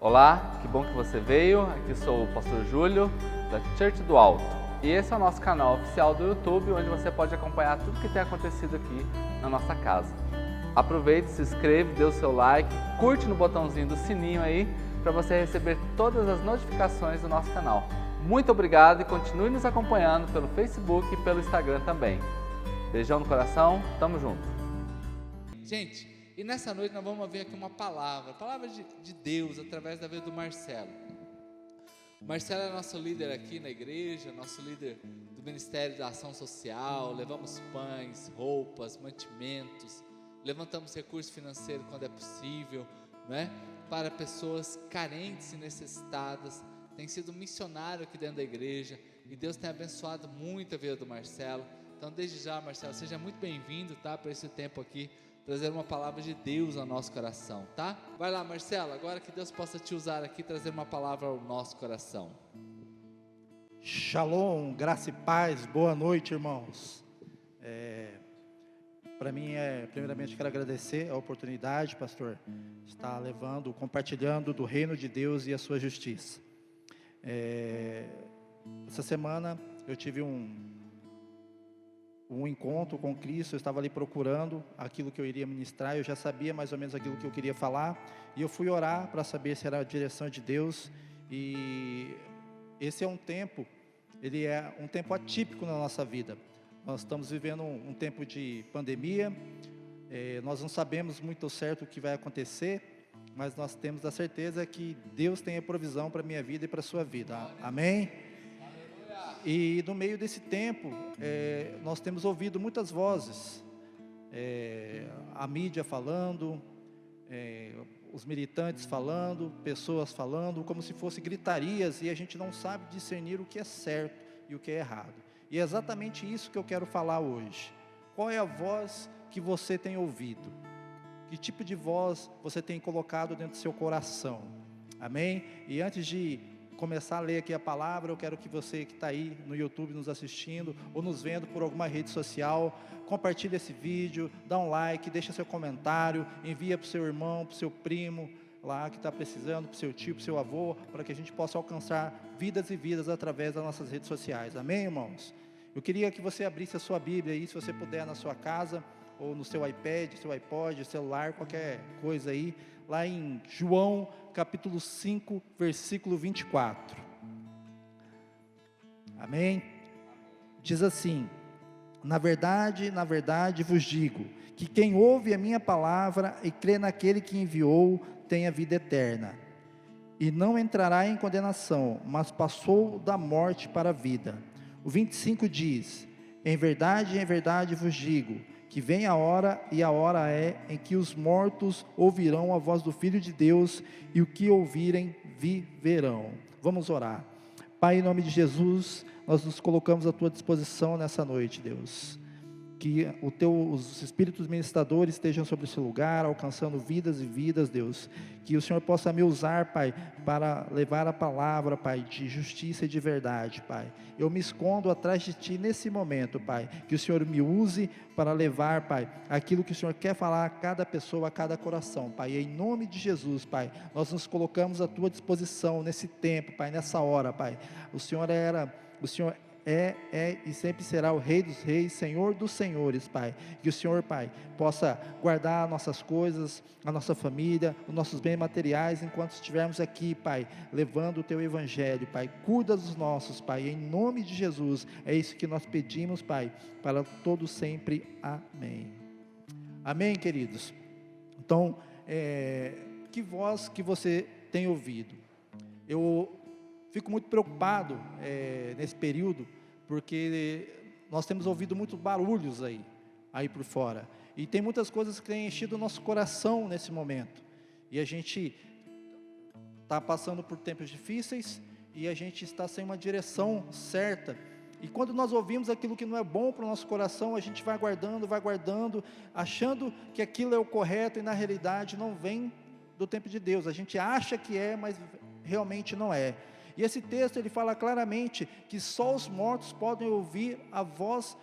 Olá, que bom que você veio. Aqui sou o Pastor Júlio, da Church do Alto. E esse é o nosso canal oficial do YouTube, onde você pode acompanhar tudo que tem acontecido aqui na nossa casa. Aproveite, se inscreve, dê o seu like, curte no botãozinho do sininho aí, para você receber todas as notificações do nosso canal. Muito obrigado e continue nos acompanhando pelo Facebook e pelo Instagram também. Beijão no coração, tamo junto. Gente, e nessa noite nós vamos ver aqui uma palavra de Deus através da vida do Marcelo. Marcelo é nosso líder aqui na igreja, nosso líder do Ministério da Ação Social. Levamos pães, roupas, mantimentos, levantamos recursos financeiros quando é possível, né? Para pessoas carentes e necessitadas. Tem sido missionário aqui dentro da igreja e Deus tem abençoado muito a vida do Marcelo. Então, desde já, Marcelo, seja muito bem-vindo, tá? Para esse tempo aqui, trazer uma palavra de Deus ao nosso coração, tá? Vai lá, Marcelo, agora que Deus possa te usar aqui, trazer uma palavra ao nosso coração. Shalom, graça e paz, boa noite, irmãos. Para mim, primeiramente, quero agradecer a oportunidade, pastor, de estar compartilhando do reino de Deus e a sua justiça. Essa semana eu tive um encontro com Cristo. Eu estava ali procurando aquilo que eu iria ministrar, eu já sabia mais ou menos aquilo que eu queria falar, e eu fui orar para saber se era a direção de Deus. E esse é um tempo, ele é um tempo atípico na nossa vida. Nós estamos vivendo um tempo de pandemia, nós não sabemos muito certo o que vai acontecer, mas nós temos a certeza que Deus tem a provisão para a minha vida e para a sua vida, amém? E no meio desse tempo, nós temos ouvido muitas vozes, a mídia falando, os militantes falando, pessoas falando, como se fossem gritarias, e a gente não sabe discernir o que é certo e o que é errado. E é exatamente isso que eu quero falar hoje. Qual é a voz que você tem ouvido? Que tipo de voz você tem colocado dentro do seu coração? Amém? E antes de começar a ler aqui a palavra, eu quero que você que está aí no YouTube nos assistindo, ou nos vendo por alguma rede social, compartilhe esse vídeo, dá um like, deixa seu comentário, envia para o seu irmão, para o seu primo, lá que está precisando, para o seu tio, para o seu avô, para que a gente possa alcançar vidas e vidas através das nossas redes sociais, amém, irmãos? Eu queria que você abrisse a sua Bíblia aí, se você puder, na sua casa, ou no seu iPad, seu iPod, celular, qualquer coisa aí, lá em João capítulo 5, versículo 24, amém? Diz assim: na verdade vos digo, que quem ouve a minha palavra e crê naquele que enviou, tem a vida eterna, e não entrará em condenação, mas passou da morte para a vida. O 25 diz: em verdade vos digo, que vem a hora, e a hora é, em que os mortos ouvirão a voz do Filho de Deus, e o que ouvirem, viverão. Vamos orar. Pai, em nome de Jesus, nós nos colocamos à tua disposição nessa noite, Deus. Que os Espíritos ministradores estejam sobre esse lugar, alcançando vidas e vidas, Deus. Que o Senhor possa me usar, Pai, para levar a palavra, Pai, de justiça e de verdade, Pai. Eu me escondo atrás de Ti nesse momento, Pai. Que o Senhor me use para levar, Pai, aquilo que o Senhor quer falar a cada pessoa, a cada coração, Pai. E em nome de Jesus, Pai, nós nos colocamos à Tua disposição nesse tempo, Pai, nessa hora, Pai. O Senhor é e sempre será o Rei dos Reis, Senhor dos Senhores, Pai. Que o Senhor, Pai, possa guardar nossas coisas, a nossa família, os nossos bens materiais, enquanto estivermos aqui, Pai, levando o Teu Evangelho, Pai. Cuida dos nossos, Pai, em nome de Jesus. É isso que nós pedimos, Pai, para todos sempre. Amém. Amém, queridos? Então, que voz que você tem ouvido? Eu fico muito preocupado nesse período, porque nós temos ouvido muitos barulhos aí por fora, e tem muitas coisas que têm enchido o nosso coração nesse momento, e a gente está passando por tempos difíceis, e a gente está sem uma direção certa, e quando nós ouvimos aquilo que não é bom para o nosso coração, a gente vai guardando, achando que aquilo é o correto, e na realidade não vem do tempo de Deus. A gente acha que é, mas realmente não é. E esse texto ele fala claramente que só os mortos podem ouvir a voz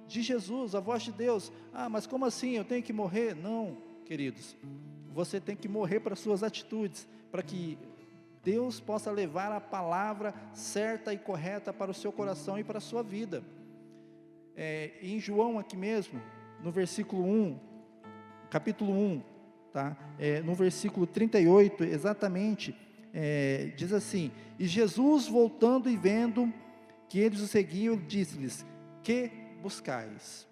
de Jesus, a voz de Deus. Ah, mas como assim? Eu tenho que morrer? Não, queridos. Você tem que morrer para suas atitudes, para que Deus possa levar a palavra certa e correta para o seu coração e para a sua vida. Em João aqui mesmo, no versículo 1, capítulo 1, tá? No versículo 38, exatamente, diz assim: e Jesus, voltando e vendo que eles o seguiam, disse-lhes: que buscais?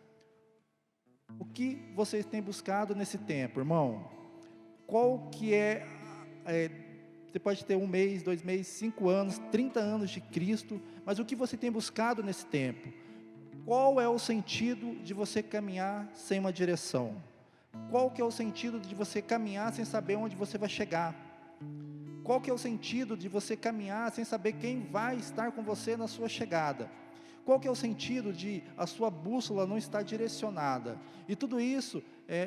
O que vocês têm buscado nesse tempo, irmão? Qual que você pode ter 1 mês, 2 meses, 5 anos, 30 anos de Cristo, mas o que você tem buscado nesse tempo? Qual é o sentido de você caminhar sem uma direção? Qual que é o sentido de você caminhar sem saber onde você vai chegar? Qual que é o sentido de você caminhar sem saber quem vai estar com você na sua chegada? Qual que é o sentido de a sua bússola não estar direcionada? E tudo isso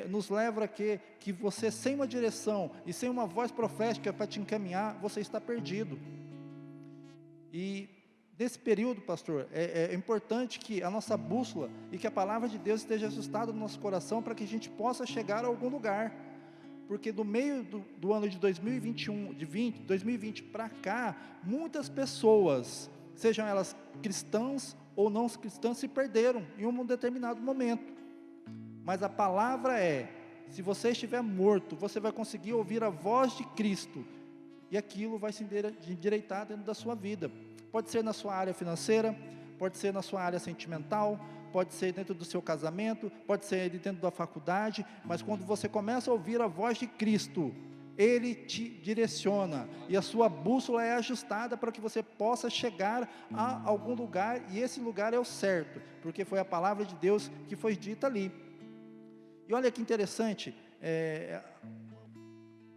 nos leva a que você, sem uma direção e sem uma voz profética para te encaminhar, você está perdido. E nesse período, pastor, é importante que a nossa bússola e que a palavra de Deus esteja ajustada no nosso coração para que a gente possa chegar a algum lugar. Porque do meio do ano de 2020 para cá, muitas pessoas, sejam elas cristãs ou não cristãs, se perderam em um determinado momento. Mas a palavra se você estiver morto, você vai conseguir ouvir a voz de Cristo, e aquilo vai se endireitar dentro da sua vida. Pode ser na sua área financeira, pode ser na sua área sentimental, pode ser dentro do seu casamento, pode ser dentro da faculdade, mas quando você começa a ouvir a voz de Cristo, Ele te direciona, e a sua bússola é ajustada para que você possa chegar a algum lugar, e esse lugar é o certo, porque foi a palavra de Deus que foi dita ali. E olha que interessante,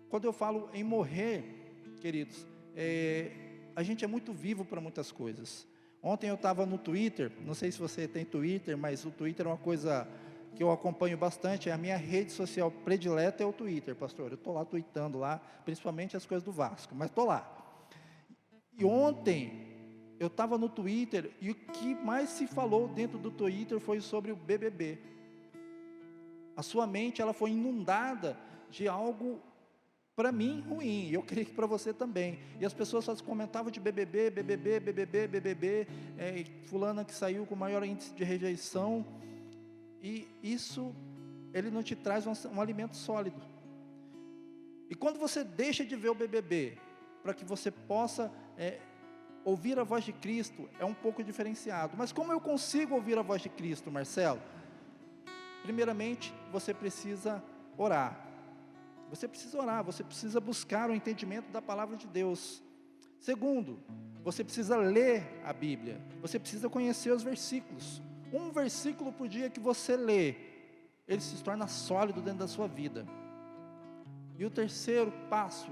quando eu falo em morrer, queridos, a gente é muito vivo para muitas coisas. Ontem eu estava no Twitter, não sei se você tem Twitter, mas o Twitter é uma coisa que eu acompanho bastante, a minha rede social predileta é o Twitter, pastor. Eu estou lá tweetando lá, principalmente as coisas do Vasco, mas estou lá. E ontem eu estava no Twitter e o que mais se falou dentro do Twitter foi sobre o BBB. A sua mente, ela foi inundada de algo, para mim, ruim, e eu creio que para você também. E as pessoas só comentavam de BBB, fulana que saiu com maior índice de rejeição, e isso, ele não te traz um alimento sólido. E quando você deixa de ver o BBB, para que você possa ouvir a voz de Cristo, é um pouco diferenciado. Mas como eu consigo ouvir a voz de Cristo, Marcelo? Primeiramente, você precisa orar. Você precisa orar, você precisa buscar o entendimento da palavra de Deus. Segundo, você precisa ler a Bíblia, você precisa conhecer os versículos. Um versículo por dia que você lê, ele se torna sólido dentro da sua vida. E o terceiro passo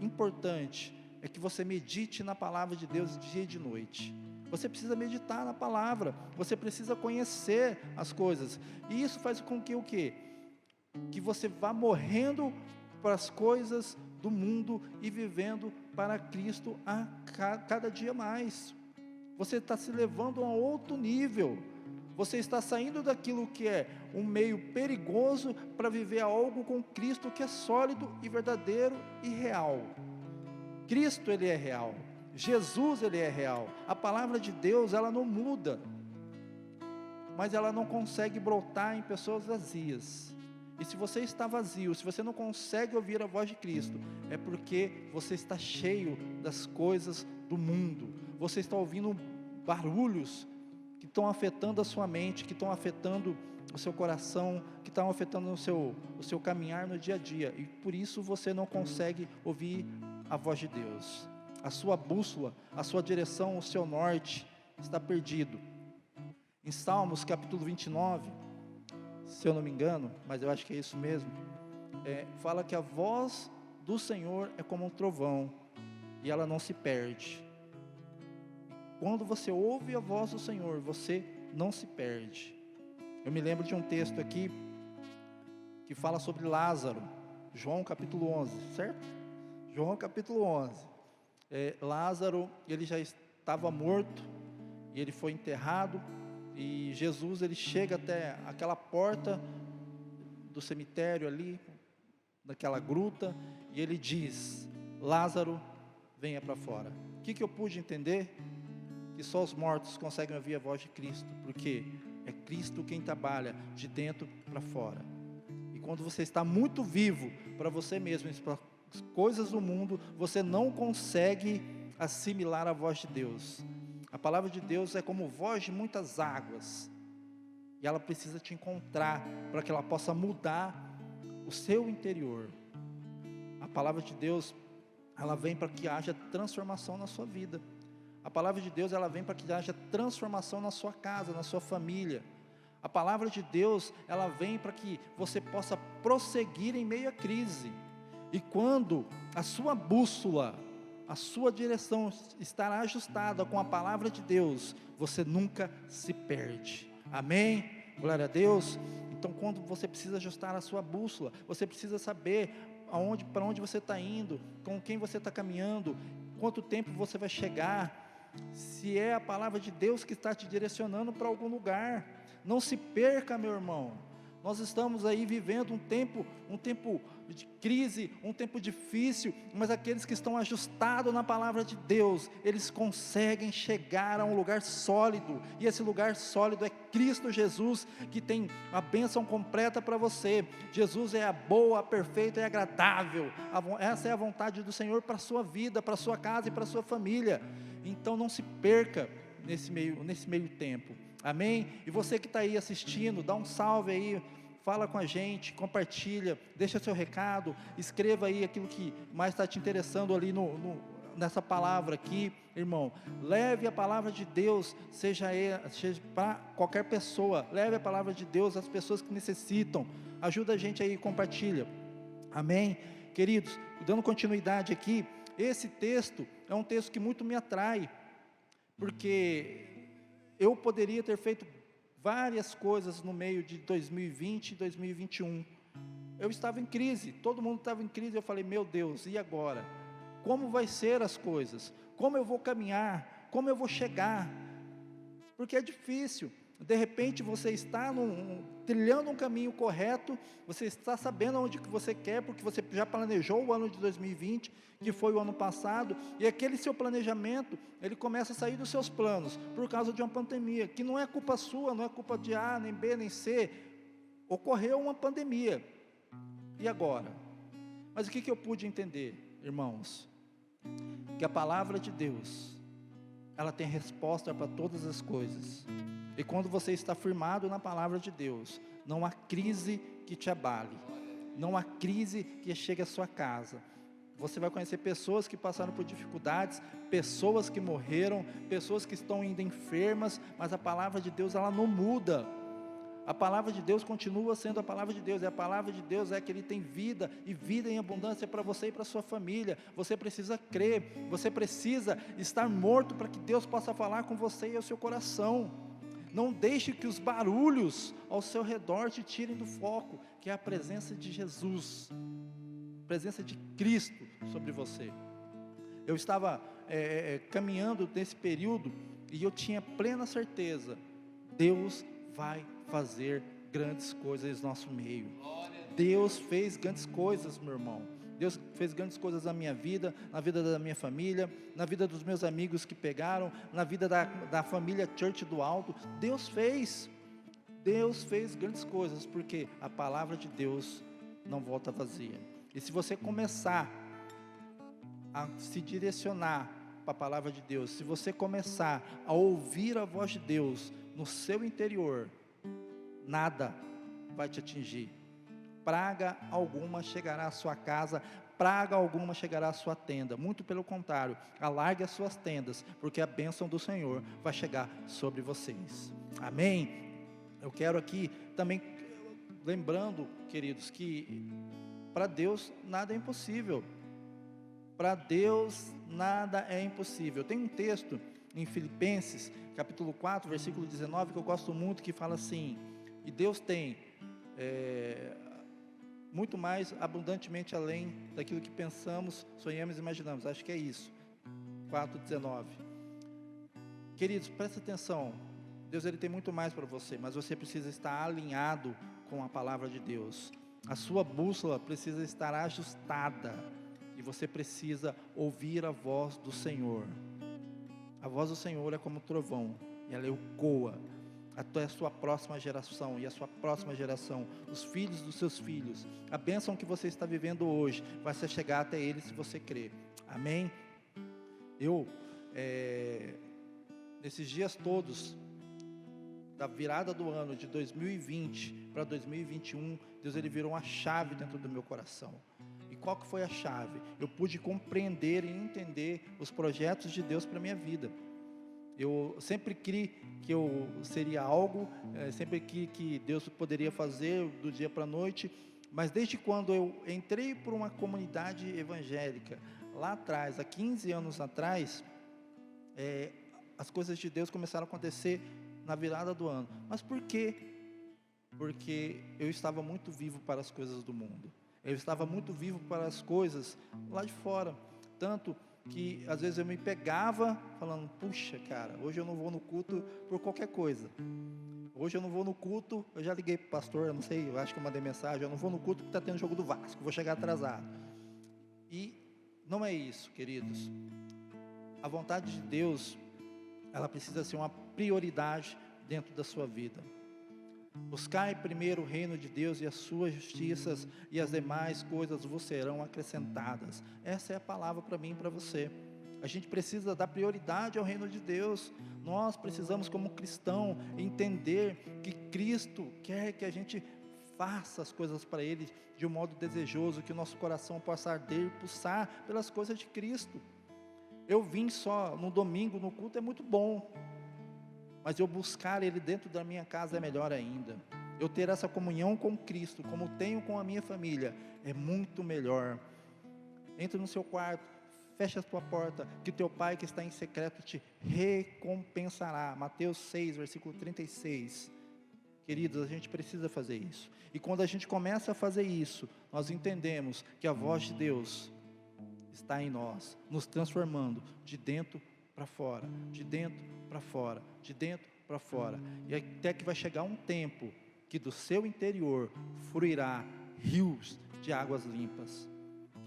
importante é que você medite na palavra de Deus dia e de noite. Você precisa meditar na palavra, você precisa conhecer as coisas, e isso faz com que o quê? Que você vá morrendo para as coisas do mundo e vivendo para Cristo a cada dia mais. Você está se levando a outro nível, você está saindo daquilo que é um meio perigoso para viver algo com Cristo que é sólido e verdadeiro e real. Cristo, Ele é real, Jesus, Ele é real, a palavra de Deus, ela não muda, mas ela não consegue brotar em pessoas vazias. E se você está vazio, se você não consegue ouvir a voz de Cristo, é porque você está cheio das coisas do mundo, você está ouvindo barulhos que estão afetando a sua mente, que estão afetando o seu coração, que estão afetando o seu caminhar no dia a dia, e por isso você não consegue ouvir a voz de Deus. A sua bússola, a sua direção, o seu norte está perdido. Em Salmos capítulo 29, se eu não me engano, mas eu acho que é isso mesmo, fala que a voz do Senhor é como um trovão, e ela não se perde. Quando você ouve a voz do Senhor, você não se perde. Eu me lembro de um texto aqui, que fala sobre Lázaro, João capítulo 11, certo? João capítulo 11, Lázaro, ele já estava morto, e ele foi enterrado, e Jesus, ele chega até aquela porta do cemitério ali, daquela gruta, e ele diz: Lázaro, venha para fora. O que eu pude entender? Que só os mortos conseguem ouvir a voz de Cristo, porque é Cristo quem trabalha de dentro para fora. E quando você está muito vivo para você mesmo, para as coisas do mundo, você não consegue assimilar a voz de Deus. A palavra de Deus é como voz de muitas águas, e ela precisa te encontrar para que ela possa mudar o seu interior. A palavra de Deus, ela vem para que haja transformação na sua vida. A palavra de Deus, ela vem para que haja transformação na sua casa, na sua família. A palavra de Deus, ela vem para que você possa prosseguir em meio à crise. E quando a sua bússola, a sua direção estará ajustada com a palavra de Deus, você nunca se perde. Amém? Glória a Deus. Então, quando você precisa ajustar a sua bússola, você precisa saber para onde você está indo, com quem você está caminhando, quanto tempo você vai chegar, se é a palavra de Deus que está te direcionando para algum lugar. Não se perca, meu irmão. Nós estamos aí vivendo um tempo de crise, um tempo difícil, mas aqueles que estão ajustados na palavra de Deus, eles conseguem chegar a um lugar sólido, e esse lugar sólido é Cristo Jesus, que tem a bênção completa para você. Jesus é a boa, a perfeita e agradável. Essa é a vontade do Senhor para a sua vida, para a sua casa e para a sua família. Então não se perca nesse meio tempo. Amém? E você que está aí assistindo, dá um salve aí, fala com a gente, compartilha, deixa seu recado, escreva aí aquilo que mais está te interessando ali nessa palavra aqui, irmão. Leve a palavra de Deus, seja para qualquer pessoa, leve a palavra de Deus às pessoas que necessitam. Ajuda a gente aí, compartilha. Amém? Queridos, dando continuidade aqui, esse texto é um texto que muito me atrai, porque eu poderia ter feito várias coisas no meio de 2020 e 2021. Eu estava em crise, todo mundo estava em crise. Eu falei, meu Deus, e agora? Como vai ser as coisas? Como eu vou caminhar? Como eu vou chegar? Porque é difícil. De repente você está trilhando um caminho correto, você está sabendo onde que você quer, porque você já planejou o ano de 2020, que foi o ano passado, e aquele seu planejamento, ele começa a sair dos seus planos, por causa de uma pandemia, que não é culpa sua, não é culpa de A, nem B, nem C, ocorreu uma pandemia, e agora? Mas o que eu pude entender, irmãos? Que a palavra de Deus, ela tem resposta para todas as coisas. E quando você está firmado na palavra de Deus, não há crise que te abale, não há crise que chegue à sua casa. Você vai conhecer pessoas que passaram por dificuldades, pessoas que morreram, pessoas que estão ainda enfermas, mas a palavra de Deus, ela não muda. A palavra de Deus continua sendo a palavra de Deus, e a palavra de Deus é que Ele tem vida, e vida em abundância para você e para a sua família. Você precisa crer, você precisa estar morto para que Deus possa falar com você e ao seu coração. Não deixe que os barulhos ao seu redor te tirem do foco, que é a presença de Jesus, a presença de Cristo sobre você. Eu estava caminhando nesse período, e eu tinha plena certeza, Deus vai fazer grandes coisas no nosso meio. Deus fez grandes coisas, meu irmão. Deus fez grandes coisas na minha vida, na vida da minha família, na vida dos meus amigos que pegaram, na vida da família Church do Alto. Deus fez grandes coisas, porque a palavra de Deus não volta vazia. E se você começar a se direcionar para a palavra de Deus, se você começar a ouvir a voz de Deus no seu interior, nada vai te atingir. Praga alguma chegará à sua casa, praga alguma chegará à sua tenda. Muito pelo contrário, alargue as suas tendas, porque a bênção do Senhor vai chegar sobre vocês. Amém? Eu quero aqui também, lembrando, queridos, que para Deus nada é impossível. Para Deus nada é impossível. Tem um texto em Filipenses, capítulo 4, versículo 19, que eu gosto muito, que fala assim: e Deus tem muito mais abundantemente além daquilo que pensamos, sonhamos e imaginamos. Acho que é isso, 4,19. Queridos, presta atenção. Deus, Ele tem muito mais para você, mas você precisa estar alinhado com a palavra de Deus. A sua bússola precisa estar ajustada, e você precisa ouvir a voz do Senhor. A voz do Senhor é como um trovão, e ela ecoa até a sua próxima geração, e a sua próxima geração, os filhos dos seus filhos. A bênção que você está vivendo hoje, vai se chegar até eles se você crer. Amém? Nesses dias todos, da virada do ano de 2020 para 2021, Deus ele virou uma chave dentro do meu coração. E qual que foi a chave? Eu pude compreender e entender os projetos de Deus para a minha vida. Eu sempre criei que eu seria algo, sempre que Deus poderia fazer do dia para a noite, mas desde quando eu entrei por uma comunidade evangélica, lá atrás, há 15 anos atrás, as coisas de Deus começaram a acontecer na virada do ano. Mas por quê? Porque eu estava muito vivo para as coisas do mundo, eu estava muito vivo para as coisas lá de fora, tanto que às vezes eu me pegava falando, puxa cara, hoje eu não vou no culto por qualquer coisa, hoje eu não vou no culto, eu já liguei para o pastor, eu não sei, eu acho que eu mandei mensagem, eu não vou no culto porque está tendo jogo do Vasco, vou chegar atrasado. E não é isso, queridos. A vontade de Deus, ela precisa ser uma prioridade dentro da sua vida. Buscai primeiro o reino de Deus e as suas justiças, e as demais coisas vos serão acrescentadas. Essa é a palavra para mim e para você. A gente precisa dar prioridade ao reino de Deus. Nós precisamos, como cristão, entender que Cristo quer que a gente faça as coisas para Ele de um modo desejoso, que o nosso coração possa arder e pulsar pelas coisas de Cristo. Eu vim só no domingo no culto, é muito bom, mas eu buscar Ele dentro da minha casa é melhor ainda. Eu ter essa comunhão com Cristo, como tenho com a minha família, é muito melhor. Entre no seu quarto, feche a tua porta, que teu Pai que está em secreto te recompensará. Mateus 6, versículo 36. Queridos, a gente precisa fazer isso. E quando a gente começa a fazer isso, nós entendemos que a voz de Deus está em nós, nos transformando de dentro para fora, de dentro para fora, de dentro para fora. E até que vai chegar um tempo que do seu interior fluirá rios de águas limpas.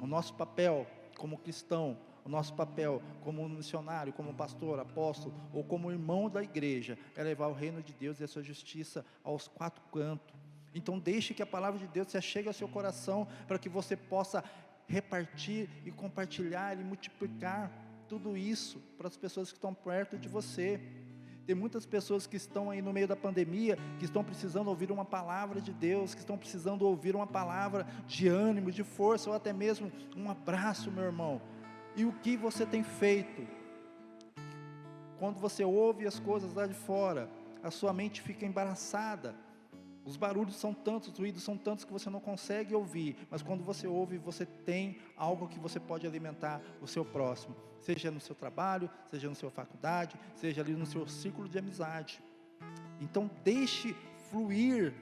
O nosso papel como cristão, o nosso papel como missionário, como pastor, apóstolo ou como irmão da igreja é levar o reino de Deus e a sua justiça aos quatro cantos. Então deixe que a palavra de Deus se achegue ao seu coração, para que você possa repartir e compartilhar e multiplicar tudo isso para as pessoas que estão perto de você. Tem muitas pessoas que estão aí no meio da pandemia, que estão precisando ouvir uma palavra de Deus, que estão precisando ouvir uma palavra de ânimo, de força, ou até mesmo um abraço, meu irmão. E o que você tem feito? Quando você ouve as coisas lá de fora, a sua mente fica embaraçada. Os barulhos são tantos, os ruídos são tantos que você não consegue ouvir. Mas quando você ouve, você tem algo que você pode alimentar o seu próximo. Seja no seu trabalho, seja na sua faculdade, seja ali no seu círculo de amizade. Então deixe fluir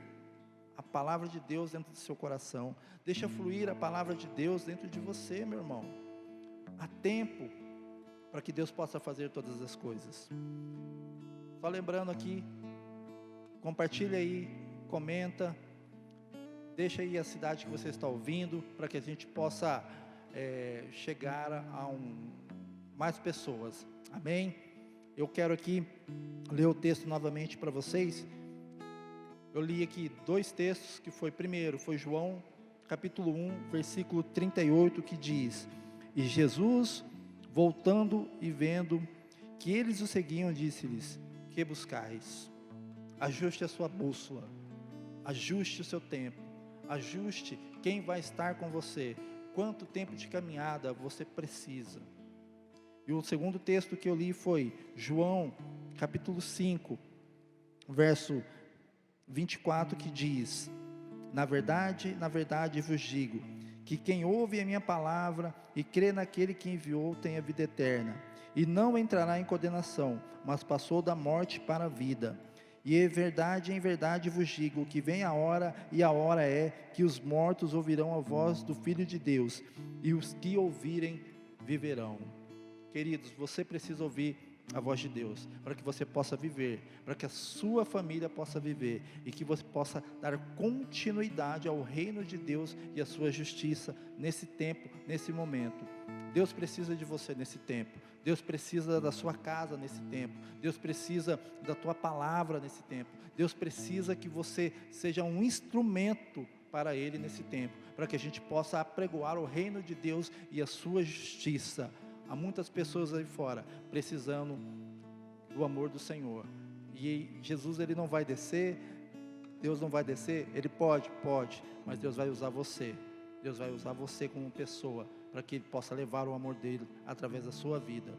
a palavra de Deus dentro do seu coração. Deixa fluir a palavra de Deus dentro de você, meu irmão. Há tempo para que Deus possa fazer todas as coisas. Só lembrando aqui, compartilha aí, comenta, deixa aí a cidade que você está ouvindo, para que a gente possa chegar a mais pessoas, amém? Eu quero aqui ler o texto novamente para vocês. Eu li aqui dois textos, que primeiro foi João, capítulo 1, versículo 38, que diz: E Jesus, voltando e vendo que eles o seguiam, disse-lhes: Que buscais? Ajuste a sua bússola, ajuste o seu tempo, ajuste quem vai estar com você, quanto tempo de caminhada você precisa. E o segundo texto que eu li foi João, capítulo 5, verso 24, que diz: na verdade vos digo, que quem ouve a minha palavra e crê naquele que enviou tem a vida eterna, e não entrará em condenação, mas passou da morte para a vida. E em verdade vos digo, que vem a hora, e a hora é, que os mortos ouvirão a voz do Filho de Deus, e os que ouvirem viverão. Queridos, você precisa ouvir a voz de Deus, para que você possa viver, para que a sua família possa viver e que você possa dar continuidade ao reino de Deus e à sua justiça nesse tempo, nesse momento. Deus precisa de você nesse tempo. Deus precisa da sua casa nesse tempo. Deus precisa da tua palavra nesse tempo. Deus precisa que você seja um instrumento para Ele nesse tempo, para que a gente possa apregoar o reino de Deus e a sua justiça. Há muitas pessoas aí fora precisando do amor do Senhor. E Jesus, Ele não vai descer, Deus não vai descer. Ele pode, mas Deus vai usar você. Deus vai usar você como pessoa, para que Ele possa levar o amor dEle através da sua vida.